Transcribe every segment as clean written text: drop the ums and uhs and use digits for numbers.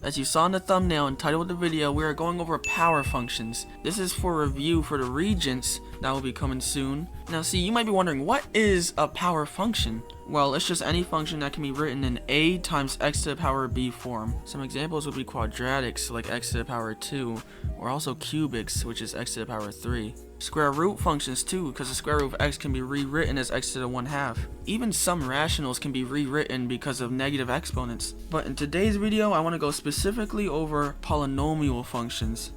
As you saw in the thumbnail and title of the video, we are going over power functions. This is for review for the regents that will be coming soon. Now see, you might be wondering, what is a power function? Well, it's just any function that can be written in a times x to the power b form. Some examples would be quadratics, like x to the power 2, or also cubics, which is x to the power 3. Square root functions too, because the square root of x can be rewritten as x to the 1/2. Even some rationals can be rewritten because of negative exponents. But in today's video, I want to go specifically over polynomial functions.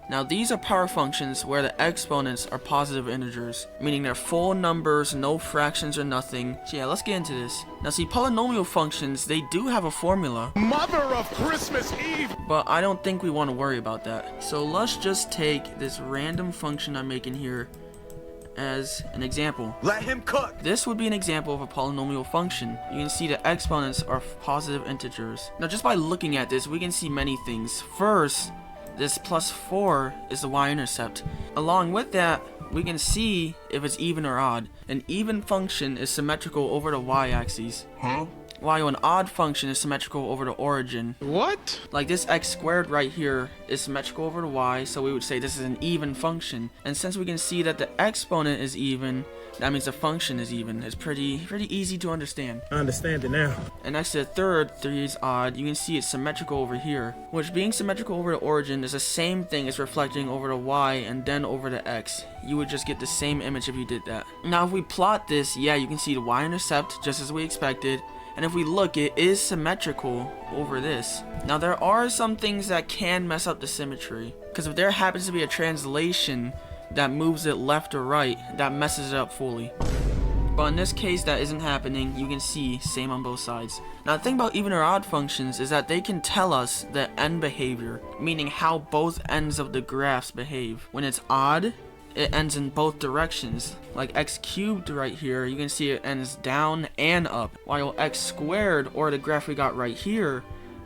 Now these are power functions where the exponents are positive integers, meaning they're full numbers, no fractions or nothing. So yeah, let's get into this. Now see, polynomial functions, they do have a formula. Mother of Christmas Eve! But I don't think we want to worry about that. So let's just take this random function I'm making here as an example. Let him cook! This would be an example of a polynomial function. You can see the exponents are positive integers. Now just by looking at this, we can see many things. First, this plus 4 is the y-intercept. Along with that, we can see if it's even or odd. An even function is symmetrical over the y-axis. While an odd function is symmetrical over the origin. What? Like this x squared right here is symmetrical over the y, so we would say this is an even function. And since we can see that the exponent is even, that means the function is even. It's pretty easy to understand. I understand it now. And next to the third, 3 is odd. You can see it's symmetrical over here, which being symmetrical over the origin is the same thing as reflecting over the y and then over the x. You would just get the same image if you did that. Now if we plot this, yeah, you can see the y-intercept just as we expected. And if we look, it is symmetrical over this. Now there are some things that can mess up the symmetry, because if there happens to be a translation that moves it left or right, that messes it up fully. But in this case, that isn't happening. You can see same on both sides. Now the thing about even or odd functions is that they can tell us the end behavior, meaning how both ends of the graphs behave. When it's odd, it ends in both directions. Like x cubed right here, you can see it ends down and up, while x squared, or the graph we got right here,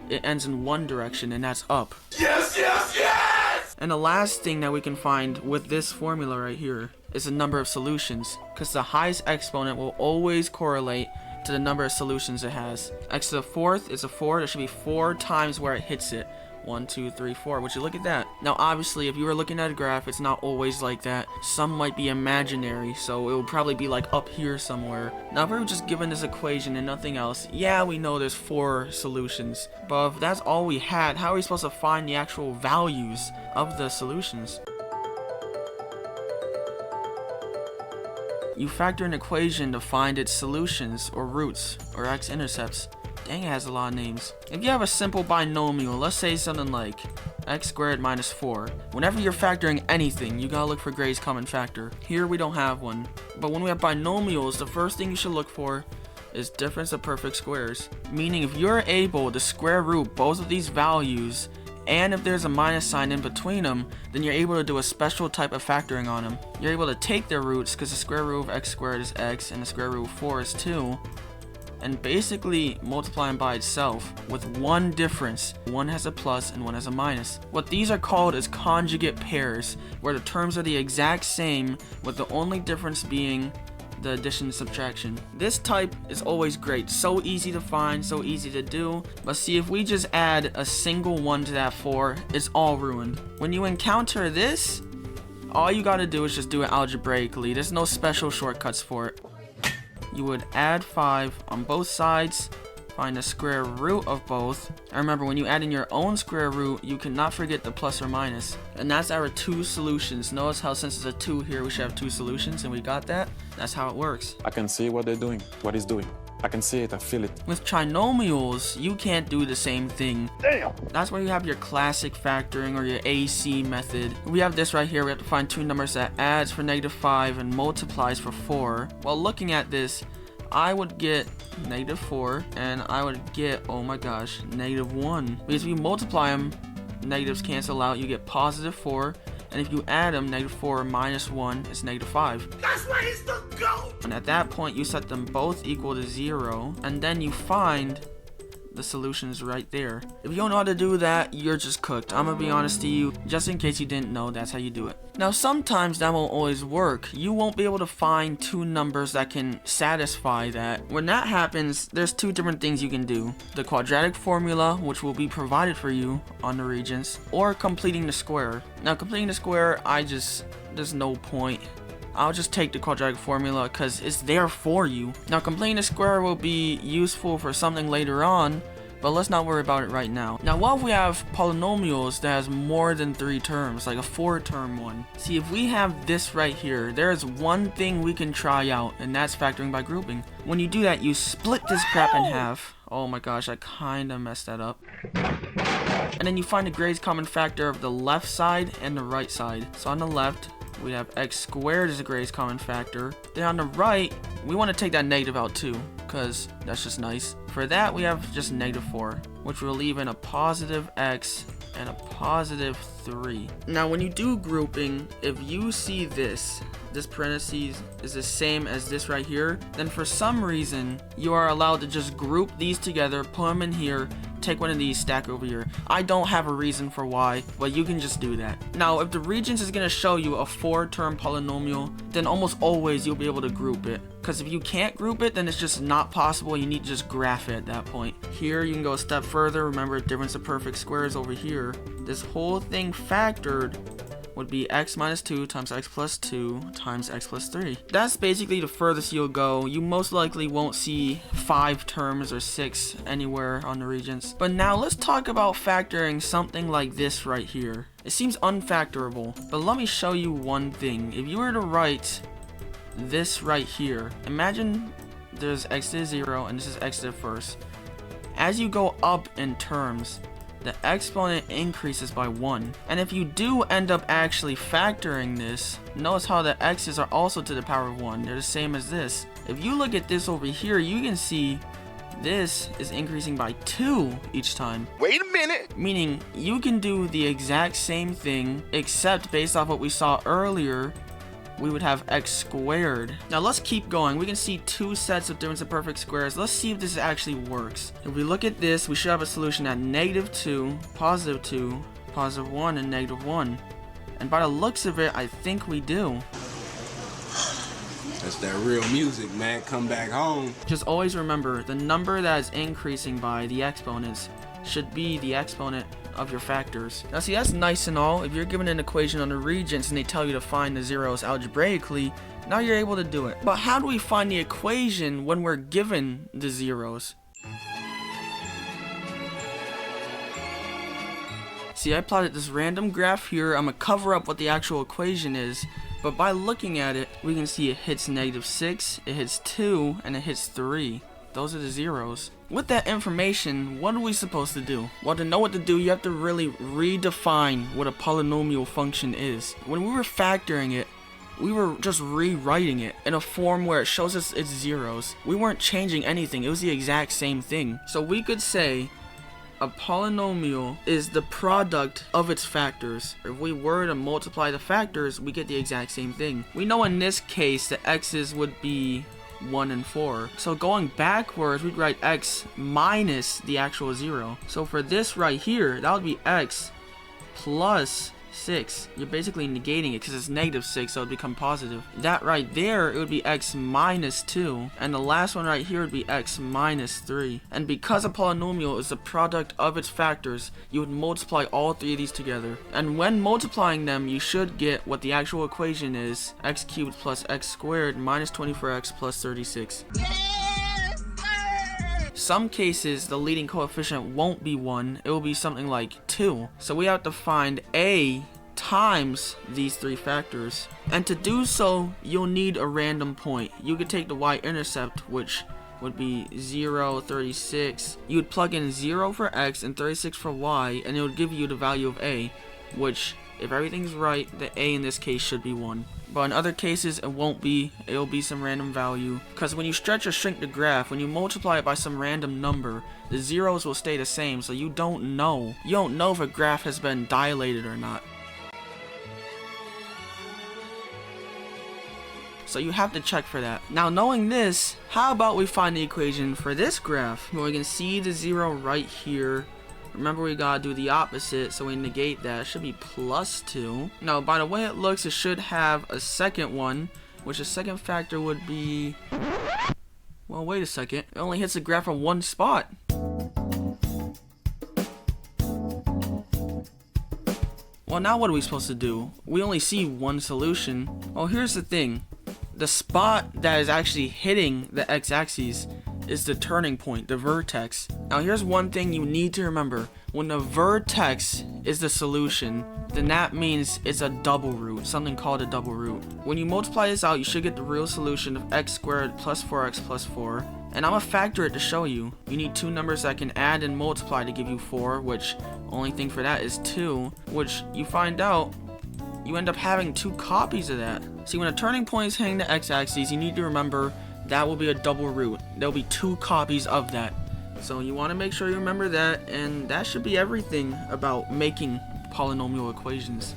it ends in one direction, and that's up. Yes, yes, yes! And the last thing that we can find with this formula right here is the number of solutions, because the highest exponent will always correlate to the number of solutions it has. X to the 4th is a 4, there should be 4 times where it hits it. 1, 2, 3, 4. Would you look at that? Now obviously if you were looking at a graph, it's not always like that. Some might be imaginary, so it would probably be like up here somewhere. Now if we were just given this equation and nothing else, yeah, we know there's 4 solutions, but if that's all we had, how are we supposed to find the actual values of the solutions? You factor an equation to find its solutions, or roots, or x-intercepts. Dang, it has a lot of names. If you have a simple binomial, let's say something like x squared minus 4. Whenever you're factoring anything, you gotta look for Gray's common factor. Here we don't have one. But when we have binomials, the first thing you should look for is difference of perfect squares. Meaning if you're able to square root both of these values, and if there's a minus sign in between them, then you're able to do a special type of factoring on them. You're able to take their roots, because the square root of x squared is x, and the square root of 4 is 2. And basically multiply them by itself with one difference. One has a plus and one has a minus. What these are called is conjugate pairs, where the terms are the exact same with the only difference being the addition and subtraction. This type is always great, so easy to find, so easy to do. But see, if we just add a single 1 to that 4, it's all ruined. When you encounter this, all you gotta do is just do it algebraically. There's no special shortcuts for it. You would add 5 on both sides, find the square root of both, and remember, when you add in your own square root, you cannot forget the plus or minus. And that's our 2 solutions. Notice how since it's a 2 here, we should have 2 solutions, and we got that. That's how it works. I can see what they're doing, what he's doing. I can see it, I feel it. With trinomials, you can't do the same thing. Damn! That's where you have your classic factoring or your AC method. We have this right here. We have to find 2 numbers that adds for -5 and multiplies for 4. While looking at this, I would get -4 and I would get, oh my gosh, -1. Because if you multiply them, negatives cancel out, you get +4. And if you add them, -4 minus 1 is -5. That's why he's the GOAT! And at that point, you set them both equal to 0. And then you find the solutions right there. If you don't know how to do that, you're just cooked. I'm gonna be honest to you, just in case you didn't know, that's how you do it. Now sometimes that won't always work. You won't be able to find two numbers that can satisfy that. When that happens, there's two different things you can do. The quadratic formula, which will be provided for you on the Regents, or completing the square. Now completing the square, there's no point. I'll just take the quadratic formula because it's there for you. Now completing the square will be useful for something later on, but let's not worry about it right now. Now what if we have polynomials that has more than 3 terms, like a 4-term one? See, if we have this right here, there is one thing we can try out, and that's factoring by grouping. When you do that, you split this crap in half. Oh my gosh, I kinda messed that up. And then you find the greatest common factor of the left side and the right side. So on the left, we have x squared as the greatest common factor. Then on the right, we want to take that negative out too, because that's just nice. For that, we have just -4, which will leave in a positive x and a positive 3. Now, when you do grouping, if you see this parentheses is the same as this right here, then for some reason, you are allowed to just group these together, put them in here, take one of these, stack over here. I don't have a reason for why, but you can just do that. Now, if the Regents is going to show you a 4-term polynomial, then almost always you'll be able to group it. Because if you can't group it, then it's just not possible. You need to just graph it at that point. Here, you can go a step further. Remember, difference of perfect squares over here. This whole thing factored would be x minus 2 times x plus 2 times x plus 3. That's basically the furthest you'll go. You most likely won't see 5 terms or 6 anywhere on the Regents. But now let's talk about factoring something like this right here. It seems unfactorable, but let me show you one thing. If you were to write this right here, imagine there's x to the 0 and this is x to the first. As you go up in terms, the exponent increases by 1. And if you do end up actually factoring this, notice how the x's are also to the power of 1. They're the same as this. If you look at this over here, you can see this is increasing by 2 each time. Wait a minute! Meaning you can do the exact same thing, except based off what we saw earlier, we would have x squared. Now let's keep going. We can see 2 sets of difference of perfect squares. Let's see if this actually works. If we look at this, we should have a solution at -2, +2, +1, and -1. And by the looks of it, I think we do. That's that real music, man. Come back home. Just always remember, the number that is increasing by the exponents should be the exponent of your factors. Now see, that's nice and all. If you're given an equation on the Regents and they tell you to find the zeros algebraically, now you're able to do it. But how do we find the equation when we're given the zeros? See, I plotted this random graph here. I'm gonna cover up what the actual equation is, but by looking at it, we can see it hits -6, it hits 2, and it hits 3. Those are the zeros. With that information, what are we supposed to do? Well, to know what to do, you have to really redefine what a polynomial function is. When we were factoring it, we were just rewriting it in a form where it shows us its zeros. We weren't changing anything. It was the exact same thing. So we could say a polynomial is the product of its factors. If we were to multiply the factors, we get the exact same thing. We know in this case the x's would be 1 and 4. So going backwards, we'd write x minus the actual 0. So for this right here, that would be x plus 6. You're basically negating it because it's -6, so it would become positive. That right there, it would be x minus 2. And the last one right here would be x minus 3. And because a polynomial is the product of its factors, you would multiply all 3 of these together. And when multiplying them, you should get what the actual equation is: x cubed plus x squared minus 24x plus 36. Some cases, the leading coefficient won't be 1, it will be something like 2. So we have to find a times these 3 factors. And to do so, you'll need a random point. You could take the y-intercept, which would be 0, 36. You would plug in 0 for x and 36 for y, and it would give you the value of a, which, if everything's right, the a in this case should be 1. But in other cases, it won't be. It'll be some random value. Because when you stretch or shrink the graph, when you multiply it by some random number, the zeros will stay the same, so you don't know. You don't know if a graph has been dilated or not. So you have to check for that. Now knowing this, how about we find the equation for this graph? Well, we can see the 0 right here. Remember, we gotta do the opposite, so we negate that. It should be plus 2. Now, by the way it looks, it should have a second one, which the second factor would be... Well, wait a second. It only hits the graph on one spot. Well, now what are we supposed to do? We only see one solution. Oh, here's the thing. The spot that is actually hitting the x-axis is the turning point, the vertex. Now here's one thing you need to remember. When the vertex is the solution, then that means it's a double root, something called a double root. When you multiply this out, you should get the real solution of x squared plus 4x plus 4. And I'm gonna factor it to show you. You need two numbers that can add and multiply to give you 4, which only thing for that is 2, which you find out you end up having 2 copies of that. See, when a turning point is hitting the x-axis, you need to remember that will be a double root. There'll be 2 copies of that. So you want to make sure you remember that, and that should be everything about making polynomial equations.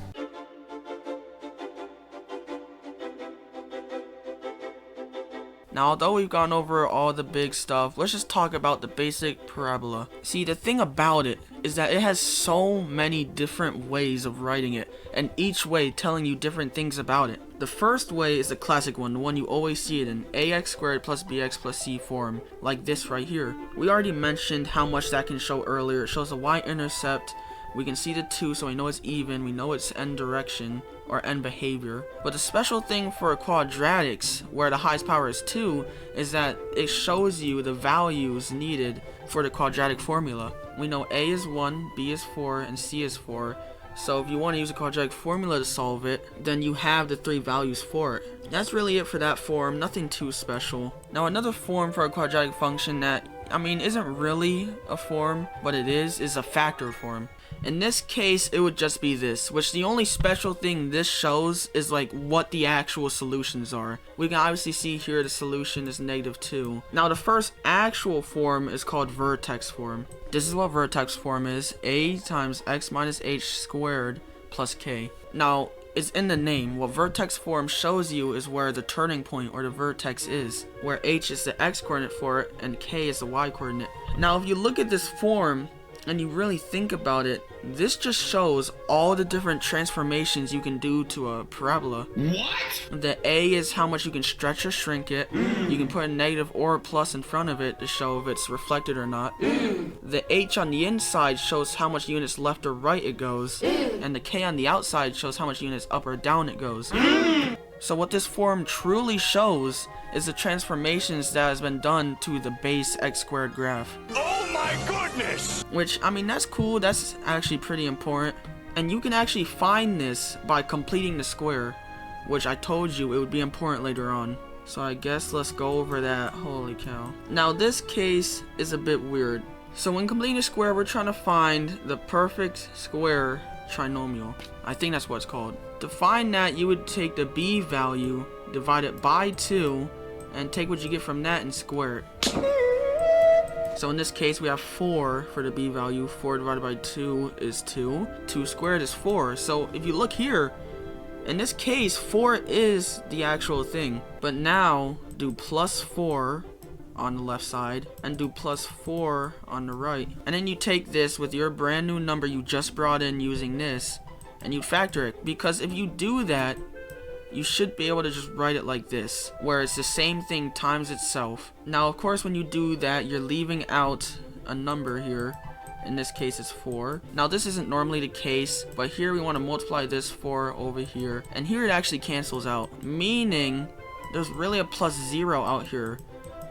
Now, although we've gone over all the big stuff, let's just talk about the basic parabola. See, the thing about it is that it has so many different ways of writing it, and each way telling you different things about it. The first way is the classic one, the one you always see it in, ax squared plus bx plus c form, like this right here. We already mentioned how much that can show earlier. It shows the y-intercept. We can see the 2, so we know it's even. We know it's n direction, or n behavior. But the special thing for quadratics, where the highest power is 2, is that it shows you the values needed for the quadratic formula. We know a is 1, b is 4, and c is 4. So if you want to use a quadratic formula to solve it, then you have the 3 values for it. That's really it for that form, nothing too special. Now another form for a quadratic function that, isn't really a form, but it is a factor form. In this case, it would just be this, which the only special thing this shows is like what the actual solutions are. We can obviously see here the solution is -2. Now the first actual form is called vertex form. This is what vertex form is, a times x minus h squared plus k. Now, it's in the name. What vertex form shows you is where the turning point or the vertex is, where h is the x coordinate for it and k is the y coordinate. Now if you look at this form and you really think about it, this just shows all the different transformations you can do to a parabola. What? The a is how much you can stretch or shrink it. You can put a negative or a plus in front of it to show if it's reflected or not. The h on the inside shows how much units left or right it goes. And the k on the outside shows how much units up or down it goes. So what this form truly shows is the transformations that has been done to the base x squared graph. Oh my goodness! Which, that's cool. That's actually pretty important. And you can actually find this by completing the square, which I told you it would be important later on. So I guess let's go over that. Holy cow. Now this case is a bit weird. So when completing a square, we're trying to find the perfect square trinomial. I think that's what it's called. To find that, you would take the b value, divide it by 2, and take what you get from that and square it. So in this case, we have 4 for the b value. 4 divided by 2 is 2. 2 squared is 4. So if you look here, in this case, 4 is the actual thing. But now, do plus 4 on the left side and do plus 4 on the right. And then you take this with your brand new number you just brought in using this, and you factor it. Because if you do that, you should be able to just write it like this, where it's the same thing times itself. Now of course when you do that, you're leaving out a number here. In this case it's 4. Now this isn't normally the case, but here we want to multiply this 4 over here, and here it actually cancels out, meaning there's really a plus 0 out here,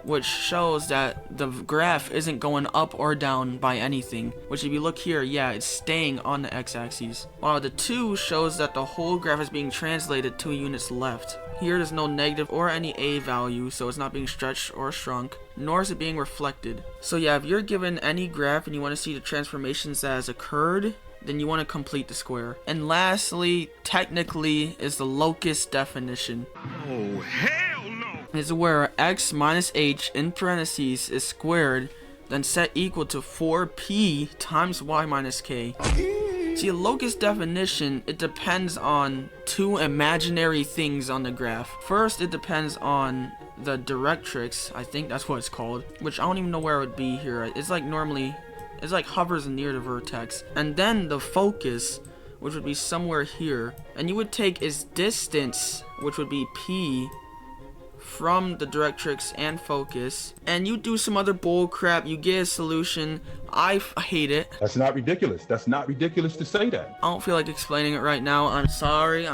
which shows that the graph isn't going up or down by anything. Which if you look here, yeah, it's staying on the x-axis. While the 2 shows that the whole graph is being translated 2 units left. Here there's no negative or any a value, so it's not being stretched or shrunk, nor is it being reflected. So yeah, if you're given any graph and you want to see the transformations that has occurred, then you want to complete the square. And lastly, technically, is the locus definition. Oh, hell no! Is where x minus h in parentheses is squared, then set equal to 4p times y minus k. See, a locus definition, it depends on two imaginary things on the graph. First, it depends on the directrix, I think that's what it's called, which I don't even know where it would be here. It's like normally, it's like hovers near the vertex. And then the focus, which would be somewhere here. And you would take its distance, which would be P, from the directrix and focus, and you do some other bull crap, you get a solution. I hate it. That's not ridiculous. That's not ridiculous to say that. I don't feel like explaining it right now. I'm sorry.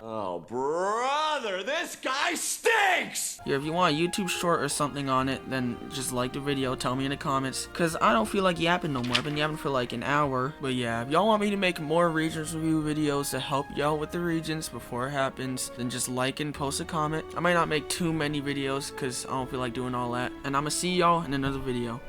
Oh, brother, this guy stinks! Yeah, if you want a YouTube short or something on it, then just like the video, tell me in the comments, because I don't feel like yapping no more. I've been yapping for like an hour. But yeah, if y'all want me to make more regions review videos to help y'all with the regions before it happens, then just like and post a comment. I might not make too many videos because I don't feel like doing all that. And I'm gonna see y'all in another video.